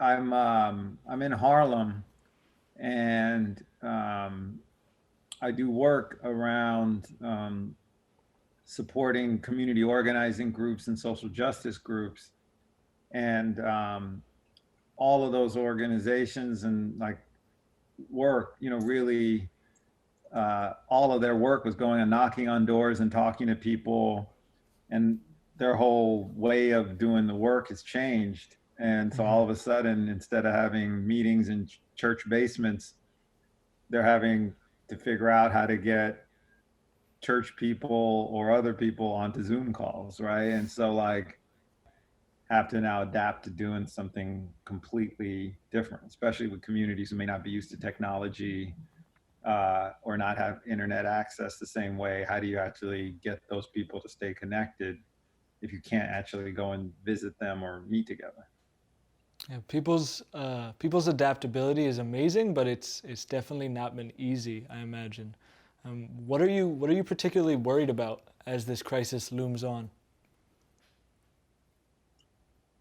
I'm in Harlem, and I do work around supporting community organizing groups and social justice groups, and all of those organizations and like work, really, all of their work was going and knocking on doors and talking to people, and their whole way of doing the work has changed. And so all Hmm. of a sudden, instead of having meetings in church basements, they're having to figure out how to get church people or other people onto Zoom calls, right? And so like have to now adapt to doing something completely different, especially with communities who may not be used to technology, or not have internet access the same way. How do you actually get those people to stay connected if you can't actually go and visit them or meet together? Yeah, people's adaptability is amazing, but it's definitely not been easy, I imagine. What are you particularly worried about as this crisis looms on?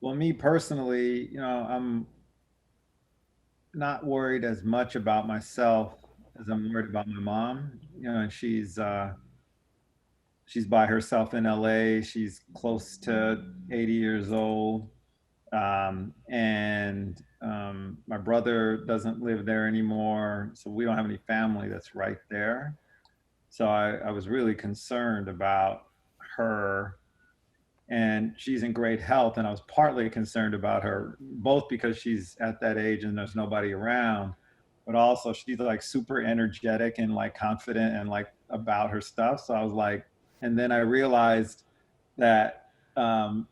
Well, me personally, I'm not worried as much about myself as I'm worried about my mom. And she's by herself in LA. She's close to 80 years old. And my brother doesn't live there anymore. So we don't have any family that's right there. So I was really concerned about her, and she's in great health. And I was partly concerned about her, both because she's at that age and there's nobody around, but also she's like super energetic and like confident and like about her stuff. So I was like, and then I realized that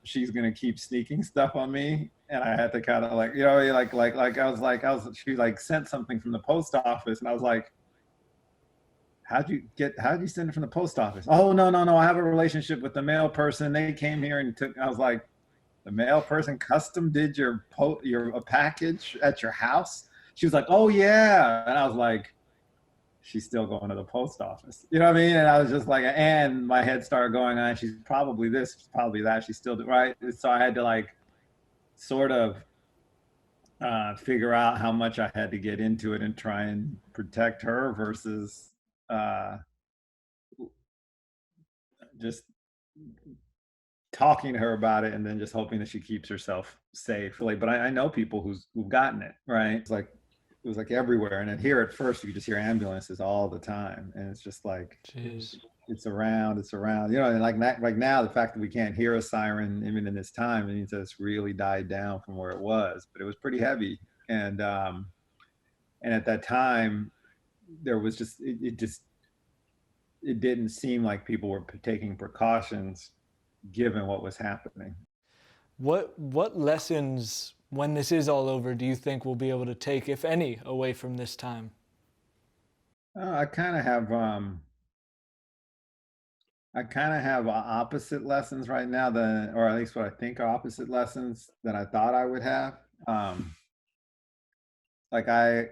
she's gonna keep sneaking stuff on me, and I had to kind of like, she like sent something from the post office, and I was like, how'd you send it from the post office? Oh, no, no, no, I have a relationship with the mail person. They came here and took. I was like, the mail person custom did your a package at your house? She was like, oh yeah, and I was like, she's still going to the post office. You know what I mean? And I was just like, and my head started going on. She's probably this, she's probably that. She's still right. So I had to like sort of figure out how much I had to get into it and try and protect her versus uh, just talking to her about it and then just hoping that she keeps herself safe. Like, but I know people who've gotten it, right. It was like everywhere. And then here at first you could just hear ambulances all the time, and it's just like Jeez. it's around. And like now, the fact that we can't hear a siren even in this time, it means that it's really died down from where it was. But it was pretty heavy, and at that time there was just it didn't seem like people were taking precautions given what was happening. What lessons, when this is all over, do you think we'll be able to take, if any, away from this time? I kind of have opposite lessons right now than, or at least what I think are opposite lessons than I thought I would have. Um, like I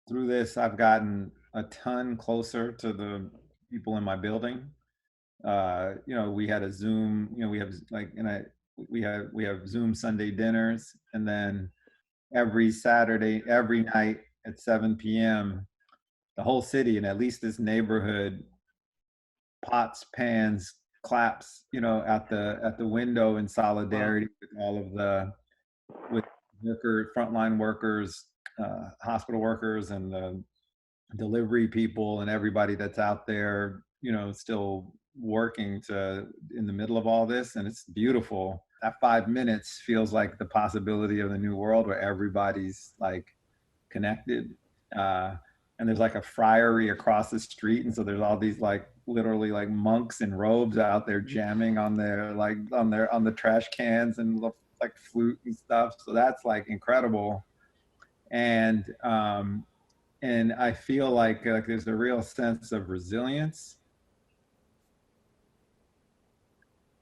through this, I've gotten a ton closer to the people in my building. We had a Zoom. We have like, and I we have Zoom Sunday dinners, and then every Saturday, every night at 7 p.m., the whole city and at least this neighborhood pots, pans, claps, at the window in Wow. solidarity with all of the with frontline workers, hospital workers, and the delivery people, and everybody that's out there, still working to in the middle of all this, and it's beautiful. That 5 minutes feels like the possibility of the new world where everybody's like connected. Uh, and there's like a friary across the street, and so there's all these like literally like monks in robes out there jamming on their like on the trash cans and like flute and stuff. So that's like incredible. And I feel like there's a real sense of resilience.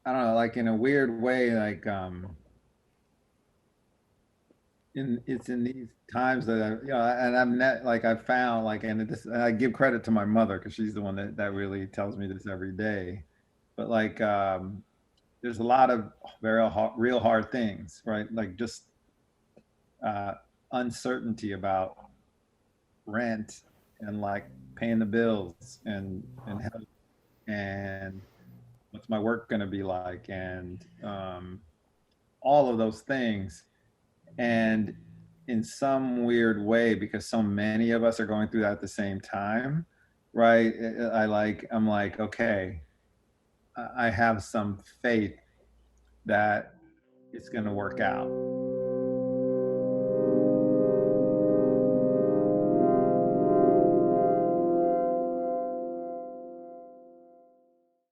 I don't know, like in a weird way, like it's in these times that and I'm net like I found like, and I give credit to my mother because she's the one that really tells me this every day. But like there's a lot of real hard things, right? Like just uh, uncertainty about rent and like paying the bills and health and what's my work going to be like and all of those things. And in some weird way, because so many of us are going through that at the same time, right? I'm like, okay, I have some faith that it's going to work out.